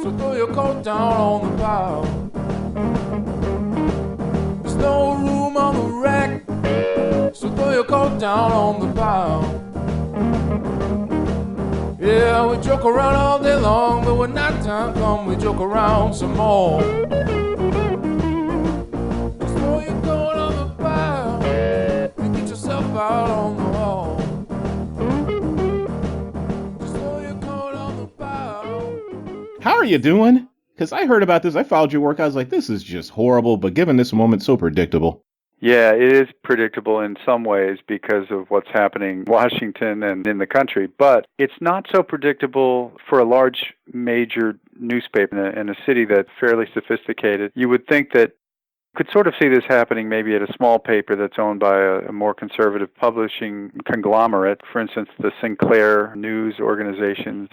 So throw your coat down on the pile. There's no room on the rack. So throw your coat down on the pile. Yeah, we joke around all day long, but when night time comes, we joke around some more. Just throw your coat on the pile and get yourself out on the wall. Just throw your coat on the pile. How are you doing? Because I heard about this, I followed your work, I was like, this is just horrible, but given this moment, so predictable. Yeah, it is predictable in some ways because of what's happening in Washington and in the country, but it's not so predictable for a large major newspaper in a city that's fairly sophisticated. You would think that you could sort of see this happening maybe at a small paper that's owned by a more conservative publishing conglomerate. For instance, the Sinclair news organizations,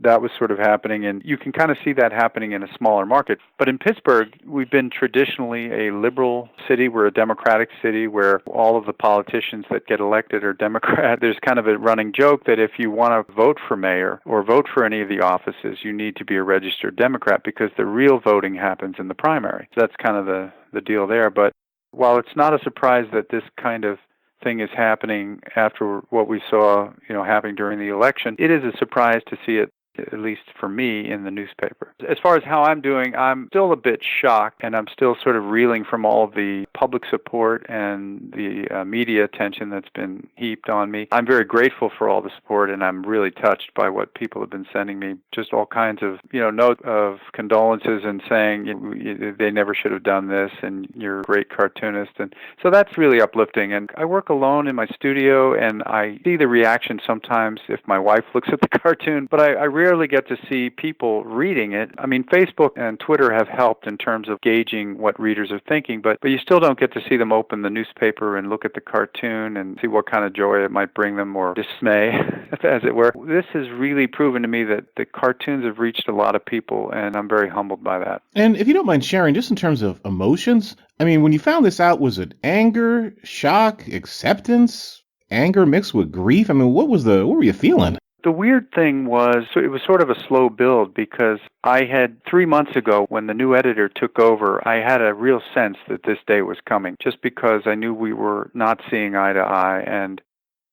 that was sort of happening, and you can kind of see that happening in a smaller market. But in Pittsburgh, we've been traditionally a liberal city. We're a democratic city where all of the politicians that get elected are Democrat. There's kind of a running joke that if you want to vote for mayor or vote for any of the offices, you need to be a registered Democrat because the real voting happens in the primary. So that's kind of the deal there. But while it's not a surprise that this kind of thing is happening after what we saw, happening during the election, it is a surprise to see it, at least for me, in the newspaper. As far as how I'm doing, I'm still a bit shocked, and I'm still sort of reeling from all of the public support and the media attention that's been heaped on me. I'm very grateful for all the support, and I'm really touched by what people have been sending me. Just all kinds of, note of condolences and saying they never should have done this, and you're a great cartoonist. And so that's really uplifting. And I work alone in my studio, and I see the reaction sometimes if my wife looks at the cartoon, but I rarely get to see people reading it. I mean, Facebook and Twitter have helped in terms of gauging what readers are thinking, but you still don't get to see them open the newspaper and look at the cartoon and see what kind of joy it might bring them, or dismay, as it were. This has really proven to me that the cartoons have reached a lot of people, and I'm very humbled by that. And if you don't mind sharing, just in terms of emotions, I mean, when you found this out, was it anger, shock, acceptance, anger mixed with grief? I mean, what were you feeling? The weird thing was, it was sort of a slow build because I had 3 months ago, when the new editor took over, I had a real sense that this day was coming, just because I knew we were not seeing eye to eye, and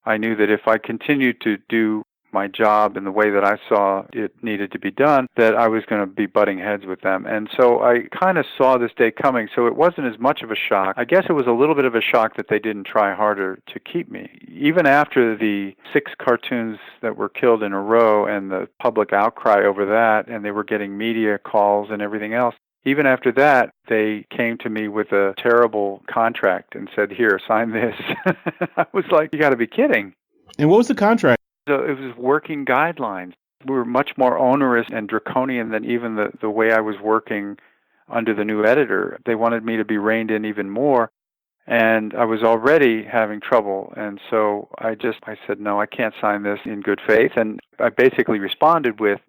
I knew that if I continued to do my job in the way that I saw it needed to be done, that I was going to be butting heads with them. And so I kind of saw this day coming, so it wasn't as much of a shock. I guess it was a little bit of a shock that they didn't try harder to keep me. Even after the 6 cartoons that were killed in a row and the public outcry over that, and they were getting media calls and everything else, even after that, they came to me with a terrible contract and said, "Here, sign this." I was like, you got to be kidding. And what was the contract? So it was working guidelines. We were much more onerous and draconian than even the way I was working under the new editor. They wanted me to be reined in even more, and I was already having trouble. And so I said, no, I can't sign this in good faith. And I basically responded with,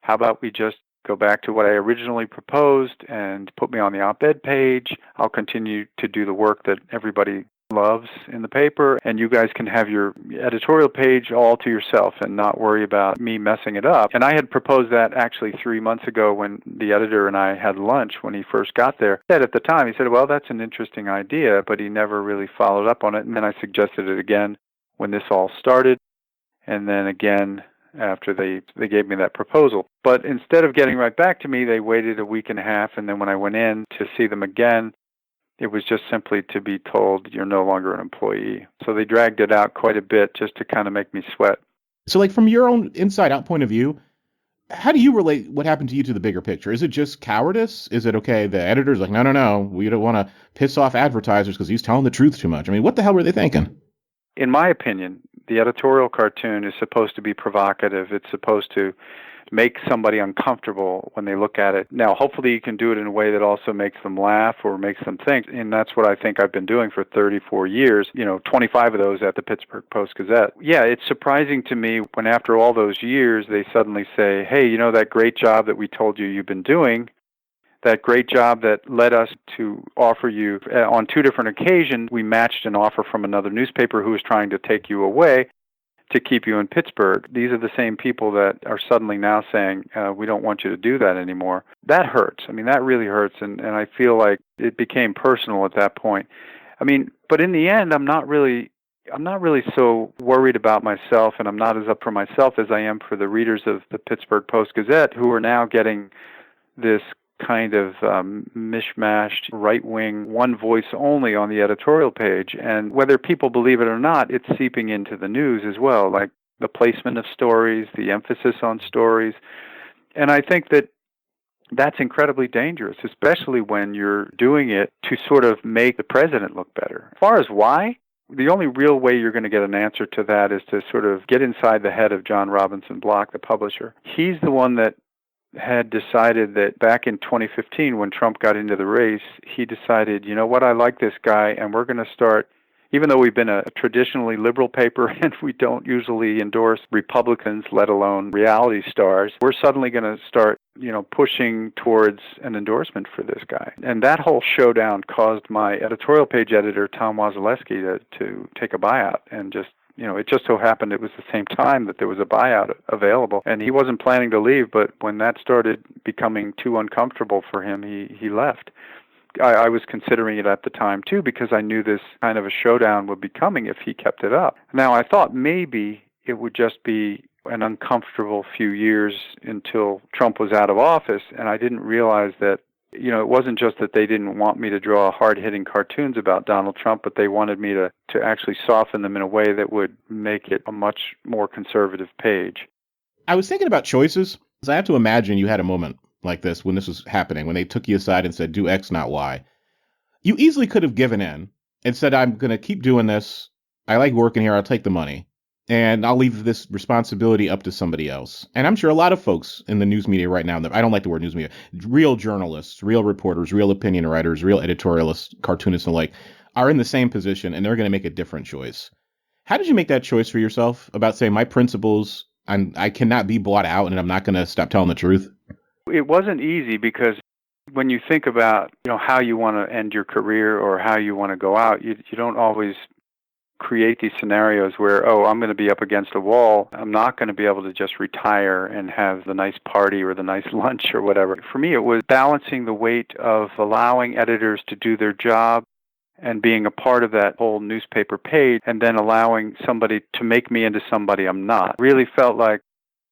how about we just go back to what I originally proposed and put me on the op-ed page. I'll continue to do the work that everybody loves in the paper, and you guys can have your editorial page all to yourself and not worry about me messing it up. And I had proposed that actually 3 months ago when the editor and I had lunch when he first got there. He said at the time, he said, well, that's an interesting idea, but he never really followed up on it. And then I suggested it again when this all started, and then again after they gave me that proposal. But instead of getting right back to me, they waited a week and a half, and then when I went in to see them again, it was just simply to be told you're no longer an employee. So they dragged it out quite a bit just to kind of make me sweat. So like from your own inside-out point of view, how do you relate what happened to you to the bigger picture? Is it just cowardice? Is it, okay, the editor's like, no, we don't want to piss off advertisers because he's telling the truth too much? I mean, what the hell were they thinking? In my opinion, the editorial cartoon is supposed to be provocative. It's supposed to make somebody uncomfortable when they look at it. Now, hopefully you can do it in a way that also makes them laugh or makes them think, and that's what I think I've been doing for 34 years, 25 of those at the Pittsburgh Post-Gazette. Yeah, it's surprising to me when after all those years they suddenly say, hey, that great job that we told you you've been doing, that great job that led us to offer you, on 2 different occasions, we matched an offer from another newspaper who was trying to take you away. to keep you in Pittsburgh. These are the same people that are suddenly now saying, we don't want you to do that anymore. That hurts. I mean, that really hurts, and I feel like it became personal at that point. I mean, but in the end, I'm not really so worried about myself, and I'm not as up for myself as I am for the readers of the Pittsburgh Post-Gazette, who are now getting this kind of mishmashed right-wing, one voice only on the editorial page. And whether people believe it or not, it's seeping into the news as well, like the placement of stories, the emphasis on stories. And I think that that's incredibly dangerous, especially when you're doing it to sort of make the president look better. As far as why, the only real way you're going to get an answer to that is to sort of get inside the head of John Robinson Block, the publisher. He's the one that had decided that back in 2015, when Trump got into the race, he decided, you know what, I like this guy, and we're going to start, even though we've been a traditionally liberal paper and we don't usually endorse Republicans, let alone reality stars, we're suddenly going to start, pushing towards an endorsement for this guy. And that whole showdown caused my editorial page editor, Tom Wasileski, to take a buyout and just, it just so happened it was the same time that there was a buyout available. And he wasn't planning to leave, but when that started becoming too uncomfortable for him, he left. I was considering it at the time, too, because I knew this kind of a showdown would be coming if he kept it up. Now, I thought maybe it would just be an uncomfortable few years until Trump was out of office, and I didn't realize that, it wasn't just that they didn't want me to draw hard-hitting cartoons about Donald Trump, but they wanted me to actually soften them in a way that would make it a much more conservative page. I was thinking about choices. I have to imagine you had a moment like this when this was happening, when they took you aside and said, do X, not Y. You easily could have given in and said, I'm going to keep doing this. I like working here. I'll take the money. And I'll leave this responsibility up to somebody else. And I'm sure a lot of folks in the news media right now, I don't like the word news media, real journalists, real reporters, real opinion writers, real editorialists, cartoonists and the like, are in the same position, and they're going to make a different choice. How did you make that choice for yourself about saying my principles, I cannot be bought out and I'm not going to stop telling the truth? It wasn't easy because when you think about, how you want to end your career or how you want to go out, you don't always create these scenarios where, I'm going to be up against a wall. I'm not going to be able to just retire and have the nice party or the nice lunch or whatever. For me, it was balancing the weight of allowing editors to do their job and being a part of that whole newspaper page, and then allowing somebody to make me into somebody I'm not. Really felt like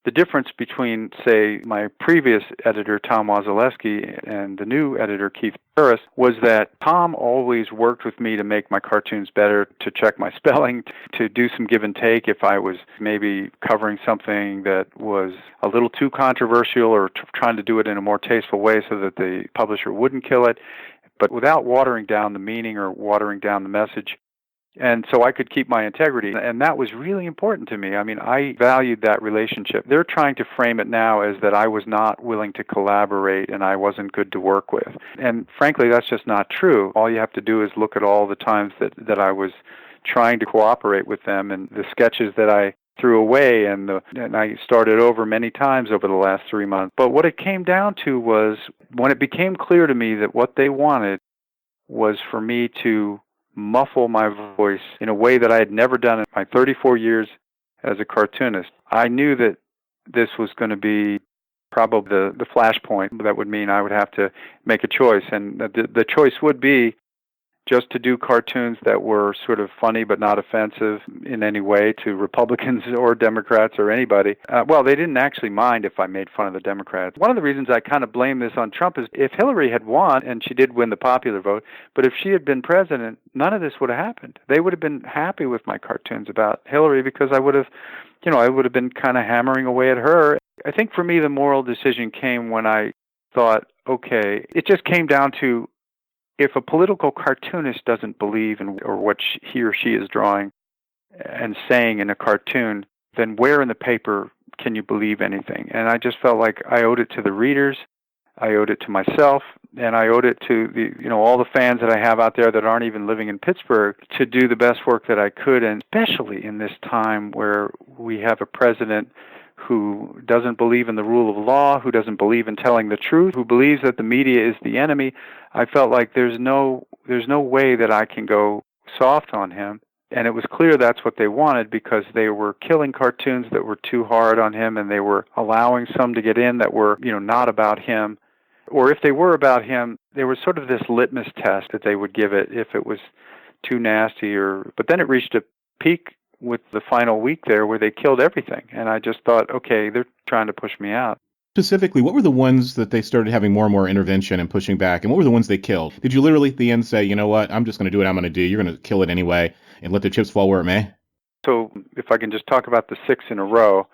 the difference between, say, my previous editor, Tom Wasileski, and the new editor, Keith Harris, was that Tom always worked with me to make my cartoons better, to check my spelling, to do some give and take if I was maybe covering something that was a little too controversial or trying to do it in a more tasteful way so that the publisher wouldn't kill it, but without watering down the meaning or watering down the message. And so I could keep my integrity, and that was really important to me. I mean, I valued that relationship. They're trying to frame it now as that I was not willing to collaborate and I wasn't good to work with. And frankly, that's just not true. All you have to do is look at all the times that I was trying to cooperate with them and the sketches that I threw away, and I started over many times over the last 3 months. But what it came down to was when it became clear to me that what they wanted was for me to muffle my voice in a way that I had never done in my 34 years as a cartoonist. I knew that this was going to be probably the flashpoint that would mean I would have to make a choice. And the choice would be just to do cartoons that were sort of funny but not offensive in any way to Republicans or Democrats or anybody. Well, they didn't actually mind if I made fun of the Democrats. One of the reasons I kind of blame this on Trump is if Hillary had won, and she did win the popular vote, but if she had been president, none of this would have happened. They would have been happy with my cartoons about Hillary because I would have been kind of hammering away at her. I think for me the moral decision came when I thought, okay, it just came down to, if a political cartoonist doesn't believe in or what he or she is drawing and saying in a cartoon, then where in the paper can you believe anything? And I just felt like I owed it to the readers, I owed it to myself, and I owed it to all the fans that I have out there that aren't even living in Pittsburgh to do the best work that I could, and especially in this time where we have a president who doesn't believe in the rule of law, who doesn't believe in telling the truth, who believes that the media is the enemy. I felt like there's no way that I can go soft on him And it was clear that's what they wanted because they were killing cartoons that were too hard on him, and they were allowing some to get in that were, not about him. Or if they were about him, there was sort of this litmus test that they would give it if it was too nasty. But then it reached a peak with the final week there where they killed everything. And I just thought, okay, they're trying to push me out. Specifically, what were the ones that they started having more and more intervention and pushing back? And what were the ones they killed? Did you literally at the end say, you know what, I'm just going to do what I'm going to do. You're going to kill it anyway and let the chips fall where it may? So if I can just talk about the 6 in a row.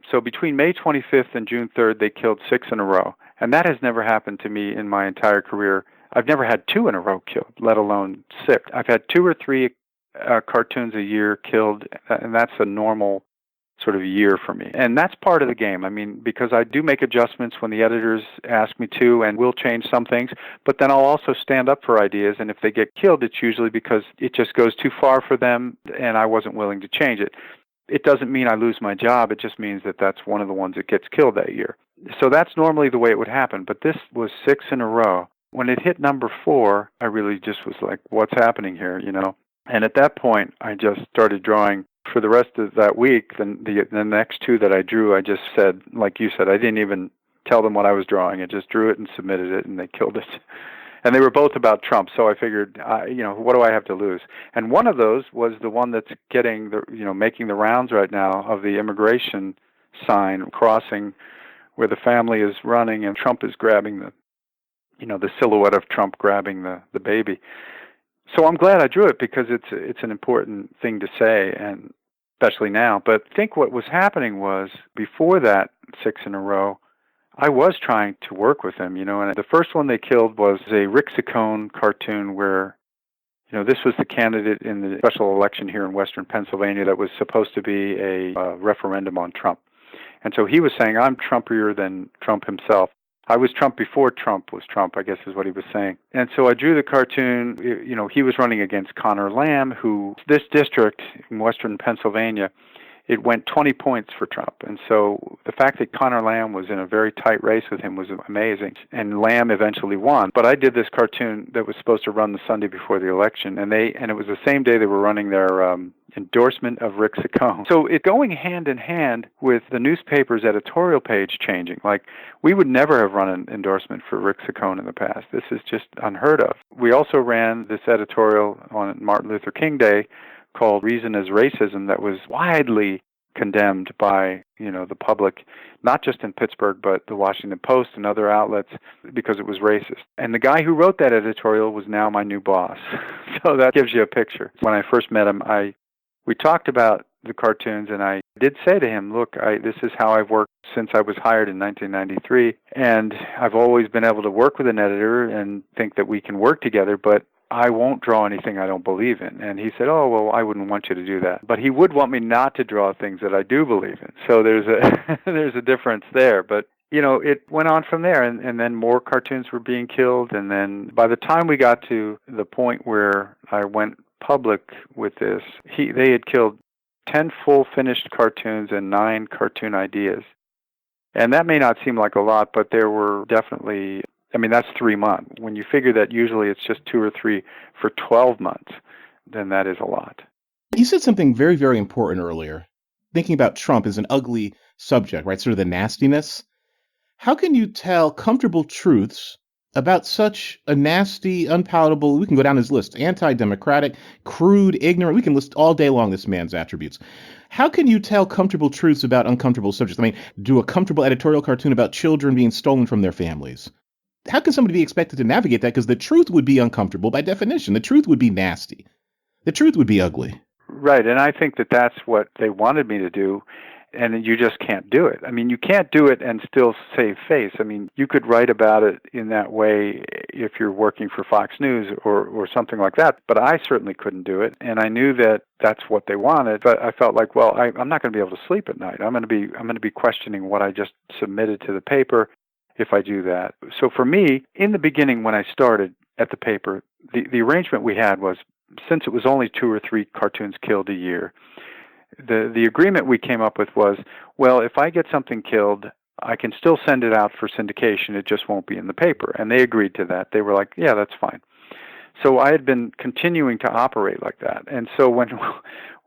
So between May 25th and June 3rd, they killed 6 in a row. And that has never happened to me in my entire career. I've never had 2 in a row killed, let alone 6. I've had 2 or 3 cartoons a year killed, and that's a normal sort of year for me. And that's part of the game. I mean, because I do make adjustments when the editors ask me to, and we'll change some things, but then I'll also stand up for ideas, and if they get killed, it's usually because it just goes too far for them, and I wasn't willing to change it. It doesn't mean I lose my job. It just means that that's one of the ones that gets killed that year. So that's normally the way it would happen, but this was 6 in a row. When it hit number 4, I really just was like, what's happening here, And at that point, I just started drawing. For the rest of that week, the next 2 that I drew, I just said, like you said, I didn't even tell them what I was drawing. I just drew it and submitted it, and they killed it. And they were both about Trump, so I figured, what do I have to lose? And one of those was the one that's getting making the rounds right now of the immigration sign crossing where the family is running and Trump is grabbing the silhouette of Trump grabbing the baby. So I'm glad I drew it because it's an important thing to say, and especially now. But I think what was happening was before that 6 in a row, I was trying to work with him, and the first one they killed was a Rick Saccone cartoon where, this was the candidate in the special election here in Western Pennsylvania that was supposed to be a referendum on Trump. And so he was saying, I'm Trumpier than Trump himself. I was Trump before Trump was Trump, I guess is what he was saying. And so I drew the cartoon. He was running against Connor Lamb, who, this district in Western Pennsylvania, it went 20 points for Trump. And so the fact that Connor Lamb was in a very tight race with him was amazing. And Lamb eventually won. But I did this cartoon that was supposed to run the Sunday before the election, and it was the same day they were running their endorsement of Rick Saccone. So it going hand in hand with the newspaper's editorial page changing. Like, we would never have run an endorsement for Rick Saccone in the past. This is just unheard of. We also ran this editorial on Martin Luther King Day called Reason is Racism that was widely condemned by, the public, not just in Pittsburgh, but the Washington Post and other outlets because it was racist. And the guy who wrote that editorial was now my new boss. So that gives you a picture. When I first met him, we talked about the cartoons, and I did say to him, look, this is how I've worked since I was hired in 1993, and I've always been able to work with an editor and think that we can work together, but I won't draw anything I don't believe in. And he said, oh, well, I wouldn't want you to do that. But he would want me not to draw things that I do believe in. So there's a difference there. But, it went on from there, and then more cartoons were being killed. And then by the time we got to the point where I went public with this, they had killed 10 full finished cartoons and 9 cartoon ideas. And that may not seem like a lot, but there were definitely, that's 3 months. When you figure that usually it's just 2 or 3 for 12 months, then that is a lot. You said something very, very important earlier. Thinking about Trump as an ugly subject, right? Sort of the nastiness. How can you tell comfortable truths about such a nasty, unpalatable, we can go down his list, anti-democratic, crude, ignorant, we can list all day long this man's attributes. How can you tell comfortable truths about uncomfortable subjects? Do a comfortable editorial cartoon about children being stolen from their families. How can somebody be expected to navigate that? Because the truth would be uncomfortable by definition. The truth would be nasty. The truth would be ugly. Right, and I think that that's what they wanted me to do, and you just can't do it. You can't do it and still save face. You could write about it in that way if you're working for Fox News or something like that, but I certainly couldn't do it, and I knew that that's what they wanted, but I felt like, well, I'm not going to be able to sleep at night. I'm going to be questioning what I just submitted to the paper if I do that. So for me, in the beginning when I started at the paper, the arrangement we had was, since it was only 2 or 3 cartoons killed a year, the agreement we came up with was, well, if I get something killed, I can still send it out for syndication. It just won't be in the paper. And they agreed to that. They were like, yeah, that's fine. So I had been continuing to operate like that. And so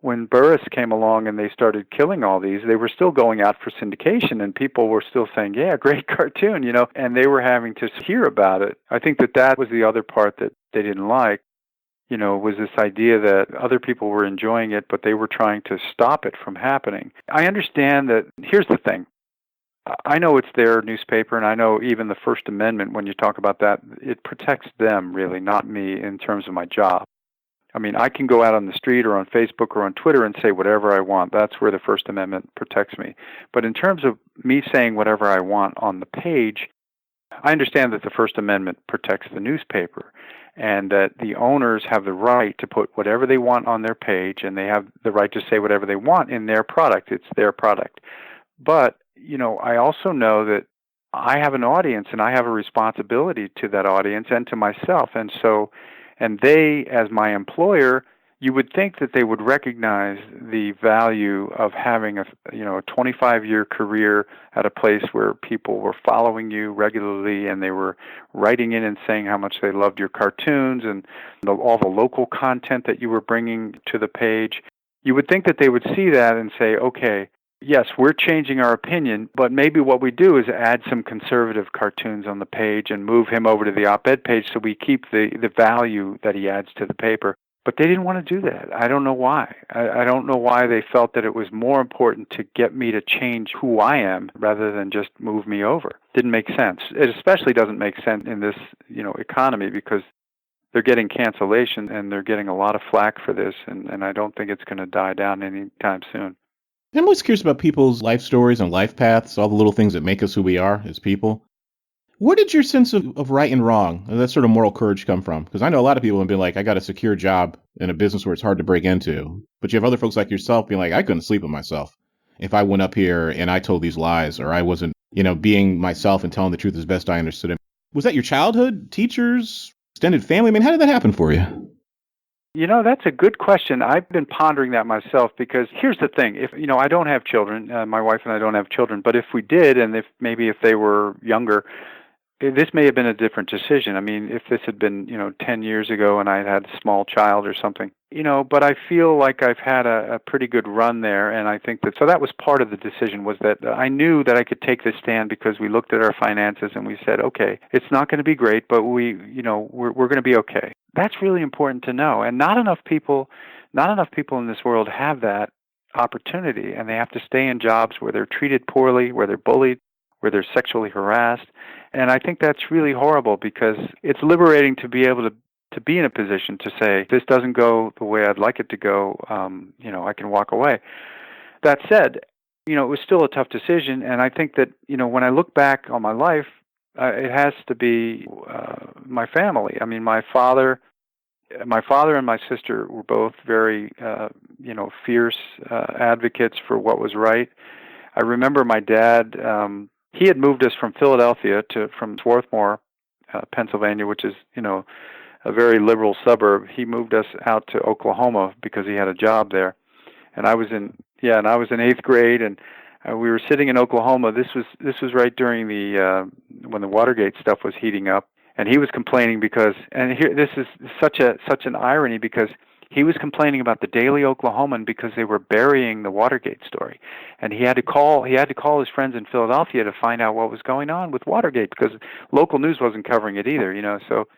when Burris came along and they started killing all these, they were still going out for syndication, and people were still saying, yeah, great cartoon, and they were having to hear about it. I think that was the other part that they didn't like, was this idea that other people were enjoying it, but they were trying to stop it from happening. I understand that. Here's the thing. I know it's their newspaper, and I know even the First Amendment, when you talk about that, it protects them, really, not me in terms of my job. I mean, I can go out on the street or on Facebook or on Twitter and say whatever I want. That's where the First Amendment protects me. But in terms of me saying whatever I want on the page, I understand that the First Amendment protects the newspaper and that the owners have the right to put whatever they want on their page, and they have the right to say whatever they want in their product. It's their product. But, I also know that I have an audience, and I have a responsibility to that audience and to myself. And they, as my employer, you would think that they would recognize the value of having a 25-year career at a place where people were following you regularly, and they were writing in and saying how much they loved your cartoons and all the local content that you were bringing to the page. You would think that they would see that and say, okay, yes, we're changing our opinion, but maybe what we do is add some conservative cartoons on the page and move him over to the op-ed page so we keep the value that he adds to the paper. But they didn't want to do that. I don't know why. I don't know why they felt that it was more important to get me to change who I am rather than just move me over. Didn't make sense. It especially doesn't make sense in this, economy, because they're getting cancellation and they're getting a lot of flack for this, and I don't think it's going to die down anytime soon. I'm always curious about people's life stories and life paths, all the little things that make us who we are as people. Where did your sense of right and wrong, that sort of moral courage, come from? Because I know a lot of people have been like, I got a secure job in a business where it's hard to break into. But you have other folks like yourself being like, I couldn't sleep with myself if I went up here and I told these lies, or I wasn't, being myself and telling the truth as best I understood it. Was that your childhood, teachers, extended family? I mean, how did that happen for you? That's a good question. I've been pondering that myself, because here's the thing. If, I don't have children, my wife and I don't have children, but if we did, and if they were younger, this may have been a different decision. I mean, if this had been, 10 years ago and I had a small child or something, but I feel like I've had a pretty good run there. And I think so that was part of the decision, was that I knew that I could take this stand because we looked at our finances and we said, okay, it's not going to be great, but we're going to be okay. That's really important to know. And not enough people in this world have that opportunity, and they have to stay in jobs where they're treated poorly, where they're bullied, where they're sexually harassed. And I think that's really horrible, because it's liberating to be able to be in a position to say, this doesn't go the way I'd like it to go, I can walk away. That said, it was still a tough decision, and I think that, when I look back on my life, it has to be my family. I mean, my father and my sister were both very, fierce advocates for what was right. I remember my dad, he had moved us from Philadelphia from Swarthmore, Pennsylvania, which is, a very liberal suburb. He moved us out to Oklahoma because he had a job there. And I was in 8th grade, and we were sitting in Oklahoma. This was right during when the Watergate stuff was heating up, and he was complaining because, and here, this is such an irony, because he was complaining about the Daily Oklahoman because they were burying the Watergate story, and he had to call his friends in Philadelphia to find out what was going on with Watergate, because local news wasn't covering it either. So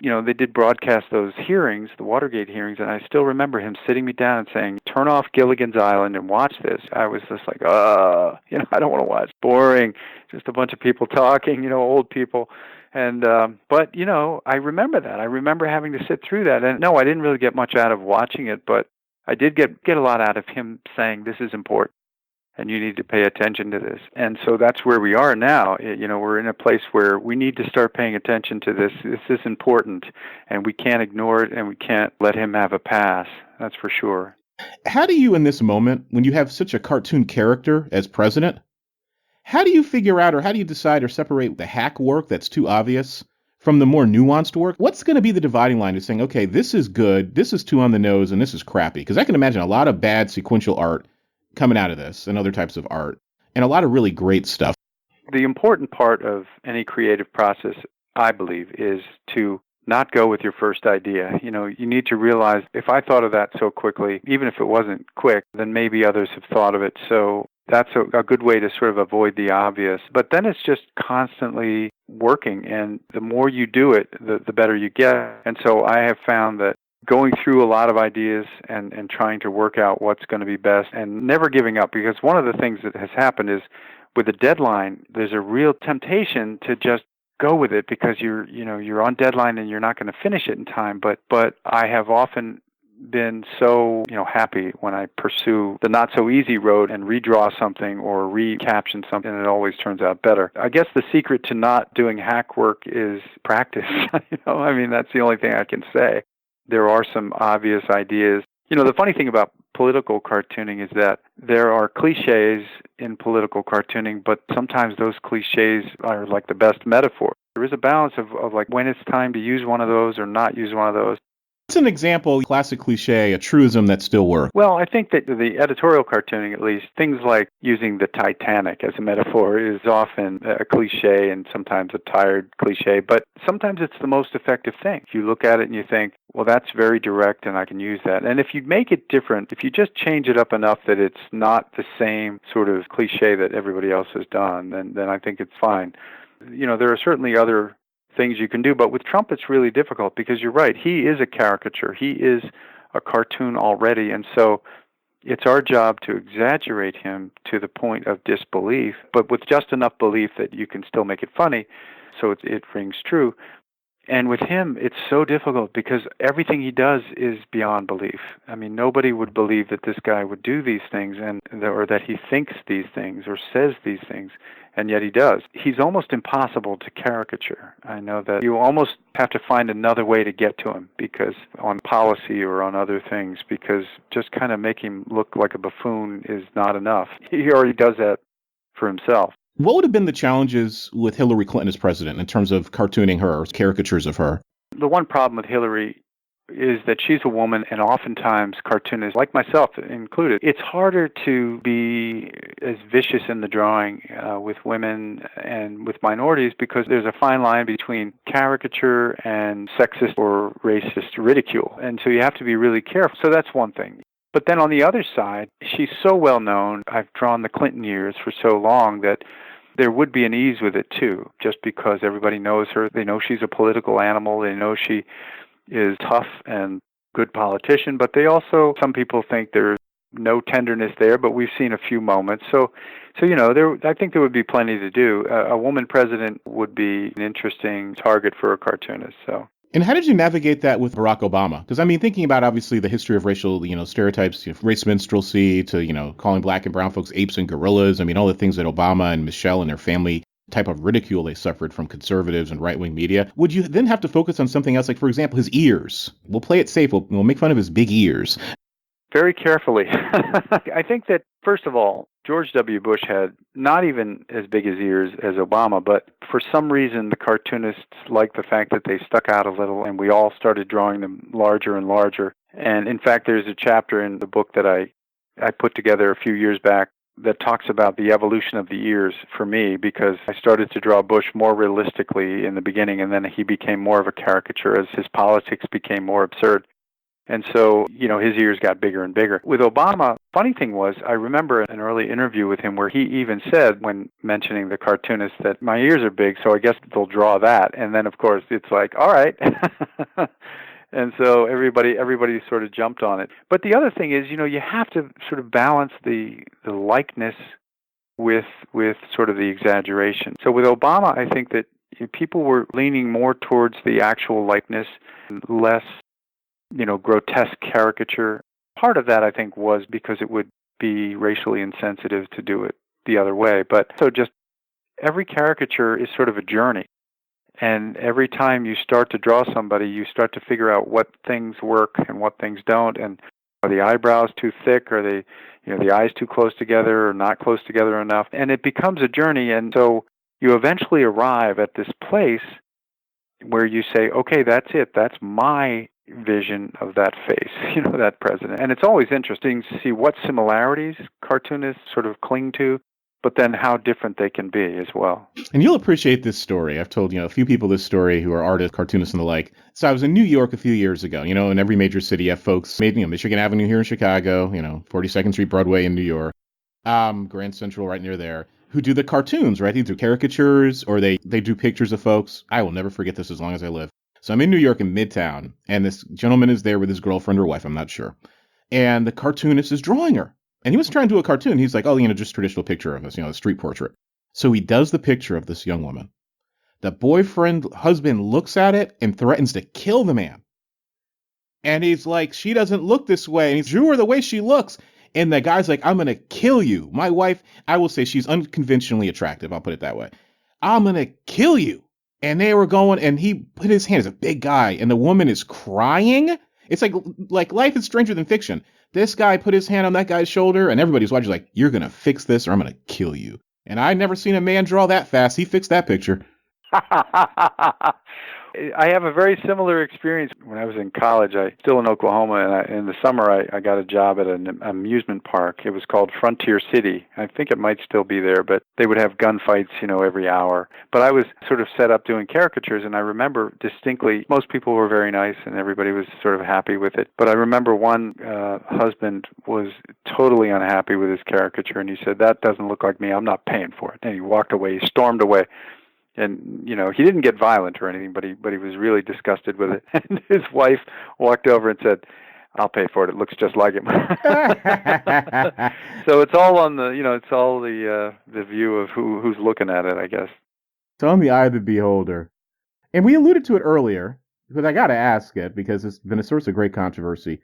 they did broadcast those hearings, the Watergate hearings, and I still remember him sitting me down and saying, turn off Gilligan's Island and watch this. I was just like, I don't want to watch. Boring. Just a bunch of people talking, old people. And, but, I remember that. I remember having to sit through that. And no, I didn't really get much out of watching it, but I did get a lot out of him saying, this is important, and you need to pay attention to this. And so that's where we are now. We're in a place where we need to start paying attention to this. This is important, and we can't ignore it, and we can't let him have a pass. That's for sure. How do you, in this moment, when you have such a cartoon character as president, how do you figure out, or how do you decide or separate the hack work that's too obvious from the more nuanced work? What's going to be the dividing line to saying, okay, this is good, this is too on the nose, and this is crappy? Because I can imagine a lot of bad sequential art coming out of this, and other types of art, and a lot of really great stuff. The important part of any creative process, I believe, is to not go with your first idea. You need to realize, if I thought of that so quickly, even if it wasn't quick, then maybe others have thought of it. So that's a good way to sort of avoid the obvious. But then it's just constantly working, and the more you do it, the better you get. And so I have found that going through a lot of ideas and trying to work out what's going to be best and never giving up, because one of the things that has happened is with a deadline, there's a real temptation to just go with it because you're on deadline and you're not going to finish it in time. But I have often been so happy when I pursue the not so easy road and redraw something or recaption something, and it always turns out better. I guess the secret to not doing hack work is practice. I mean, that's the only thing I can say. There are some obvious ideas. The funny thing about political cartooning is that there are cliches in political cartooning, but sometimes those cliches are like the best metaphor. There is a balance of like when it's time to use one of those or not use one of those. What's an example, classic cliche, a truism that still works? Well, I think that the editorial cartooning, at least, things like using the Titanic as a metaphor is often a cliche and sometimes a tired cliche, but sometimes it's the most effective thing. If you look at it and you think, well, that's very direct and I can use that. And if you make it different, if you just change it up enough that it's not the same sort of cliche that everybody else has done, then I think it's fine. There are certainly other things you can do, but with Trump it's really difficult because you're right, he is a caricature, he is a cartoon already, and so it's our job to exaggerate him to the point of disbelief, but with just enough belief that you can still make it funny, so it rings true. And with him, it's so difficult because everything he does is beyond belief. I mean, nobody would believe that this guy would do these things or that he thinks these things or says these things, and yet he does. He's almost impossible to caricature. I know that you almost have to find another way to get to him, because on policy or on other things, because just kind of make him look like a buffoon is not enough. He already does that for himself. What would have been the challenges with Hillary Clinton as president in terms of cartooning her, or caricatures of her? The one problem with Hillary is that she's a woman, and oftentimes cartoonists, like myself included, it's harder to be as vicious in the drawing with women and with minorities, because there's a fine line between caricature and sexist or racist ridicule. And so you have to be really careful. So that's one thing. But then on the other side, she's so well known. I've drawn the Clinton years for so long that there would be an ease with it too, just because everybody knows her. They know she's a political animal. They know she is tough and good politician, but some people think there's no tenderness there, but we've seen a few moments. So I think there would be plenty to do. A woman president would be an interesting target for a cartoonist. So. And how did you navigate that with Barack Obama? Because, I mean, thinking about, obviously, the history of racial, stereotypes, race minstrelsy to, calling black and brown folks apes and gorillas. I mean, all the things that Obama and Michelle and their family type of ridicule they suffered from conservatives and right-wing media. Would you then have to focus on something else? Like, for example, his ears. We'll play it safe. We'll make fun of his big ears. Very carefully. I think that, first of all, George W. Bush had not even as big as ears as Obama, but for some reason the cartoonists liked the fact that they stuck out a little, and we all started drawing them larger and larger. And in fact, there's a chapter in the book that I put together a few years back that talks about the evolution of the ears for me, because I started to draw Bush more realistically in the beginning, and then he became more of a caricature as his politics became more absurd. And so, his ears got bigger and bigger. With Obama, funny thing was, I remember an early interview with him where he even said, when mentioning the cartoonist, that my ears are big, so I guess they'll draw that. And then, of course, it's like, all right. And so everybody sort of jumped on it. But the other thing is, you have to sort of balance the likeness with sort of the exaggeration. So with Obama, I think that people were leaning more towards the actual likeness and less grotesque caricature. Part of that, I think, was because it would be racially insensitive to do it the other way. But so just every caricature is sort of a journey. And every time you start to draw somebody, you start to figure out what things work and what things don't. And are the eyebrows too thick? Are they, the eyes too close together or not close together enough? And it becomes a journey. And so you eventually arrive at this place where you say, okay, that's it. That's my vision of that face, that president. And it's always interesting to see what similarities cartoonists sort of cling to but then how different they can be as well. And you'll appreciate this story. I've told, a few people this story who are artists, cartoonists, and the like. So I was in New York a few years ago. In every major city, you have folks made, Michigan Avenue here in Chicago, 42nd Street Broadway in New York, Grand Central right near there, who do the cartoons, right? They do caricatures, or they do pictures of folks. I will never forget this as long as I live. So I'm in New York in Midtown, and this gentleman is there with his girlfriend or wife, I'm not sure. And the cartoonist is drawing her. And he was trying to do a cartoon. He's like, just traditional picture of us, a street portrait. So he does the picture of this young woman. The husband looks at it and threatens to kill the man. And he's like, she doesn't look this way. And he drew her the way she looks. And the guy's like, I'm going to kill you. My wife, I will say she's unconventionally attractive. I'll put it that way. I'm going to kill you. And they were going, and he put his hand, as a big guy, and the woman is crying. It's like life is stranger than fiction. This guy put his hand on that guy's shoulder, and everybody's watching like, you're going to fix this or I'm going to kill you. And I'd never seen a man draw that fast. He fixed that picture. I have a very similar experience. When I was in college, I still in Oklahoma, and in the summer I got a job at an amusement park. It was called Frontier City. I think it might still be there, but they would have gunfights, every hour. But I was sort of set up doing caricatures, and I remember distinctly, most people were very nice, and everybody was sort of happy with it. But I remember one husband was totally unhappy with his caricature, and he said, that doesn't look like me, I'm not paying for it. And he walked away, he stormed away. And, he didn't get violent or anything, but he was really disgusted with it. And his wife walked over and said, I'll pay for it. It looks just like him. So it's all on the, it's all the view of who's looking at it, I guess. It's on the eye of the beholder. And we alluded to it earlier, but I got to ask it because it's been a source of great controversy.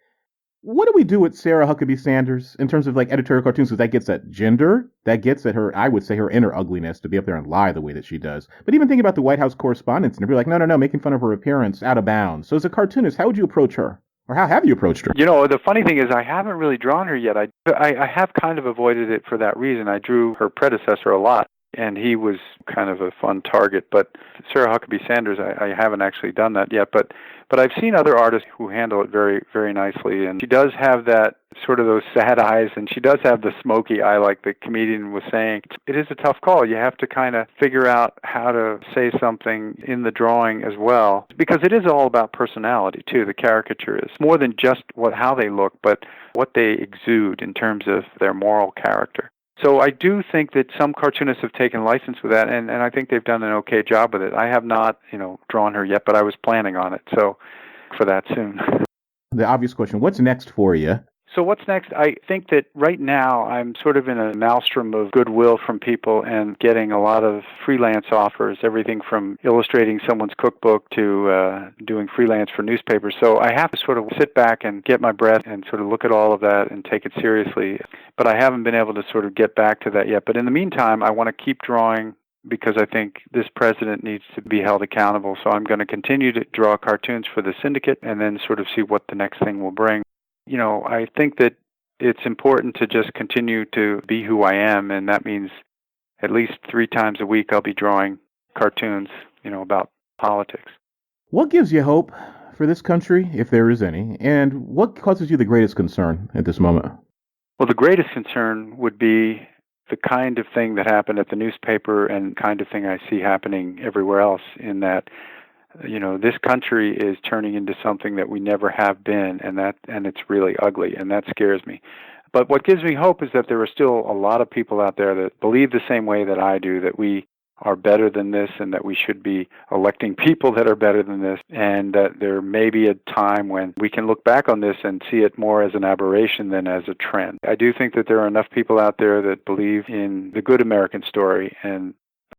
What do we do with Sarah Huckabee Sanders in terms of editorial cartoons? Because that gets at gender, that gets at her, I would say, her inner ugliness to be up there and lie the way that she does. But even thinking about the White House correspondence, and be like, no, making fun of her appearance out of bounds. So as a cartoonist, how would you approach her? Or how have you approached her? The funny thing is I haven't really drawn her yet. I have kind of avoided it for that reason. I drew her predecessor a lot, and he was kind of a fun target. But Sarah Huckabee Sanders, I haven't actually done that yet. But I've seen other artists who handle it very, very nicely. And she does have that sort of those sad eyes, and she does have the smoky eye, like the comedian was saying. It is a tough call. You have to kind of figure out how to say something in the drawing as well, because it is all about personality, too. The caricature is more than just how they look, but what they exude in terms of their moral character. So I do think that some cartoonists have taken license with that, and I think they've done an okay job with it. I have not, drawn her yet, but I was planning on it, so for that soon. The obvious question, what's next for you? So what's next? I think that right now I'm sort of in a maelstrom of goodwill from people and getting a lot of freelance offers, everything from illustrating someone's cookbook to doing freelance for newspapers. So I have to sort of sit back and get my breath and sort of look at all of that and take it seriously. But I haven't been able to sort of get back to that yet. But in the meantime, I want to keep drawing because I think this president needs to be held accountable. So I'm going to continue to draw cartoons for the syndicate and then sort of see what the next thing will bring. I think that it's important to just continue to be who I am, and that means at least 3 times a week I'll be drawing cartoons, about politics. What gives you hope for this country, if there is any, and what causes you the greatest concern at this moment? Well, the greatest concern would be the kind of thing that happened at the newspaper and kind of thing I see happening everywhere else, in that this country is turning into something that we never have been, and it's really ugly, and that scares me. But what gives me hope is that there are still a lot of people out there that believe the same way that I do, that we are better than this and that we should be electing people that are better than this, and that there may be a time when we can look back on this and see it more as an aberration than as a trend. I do think that there are enough people out there that believe in the good American story, and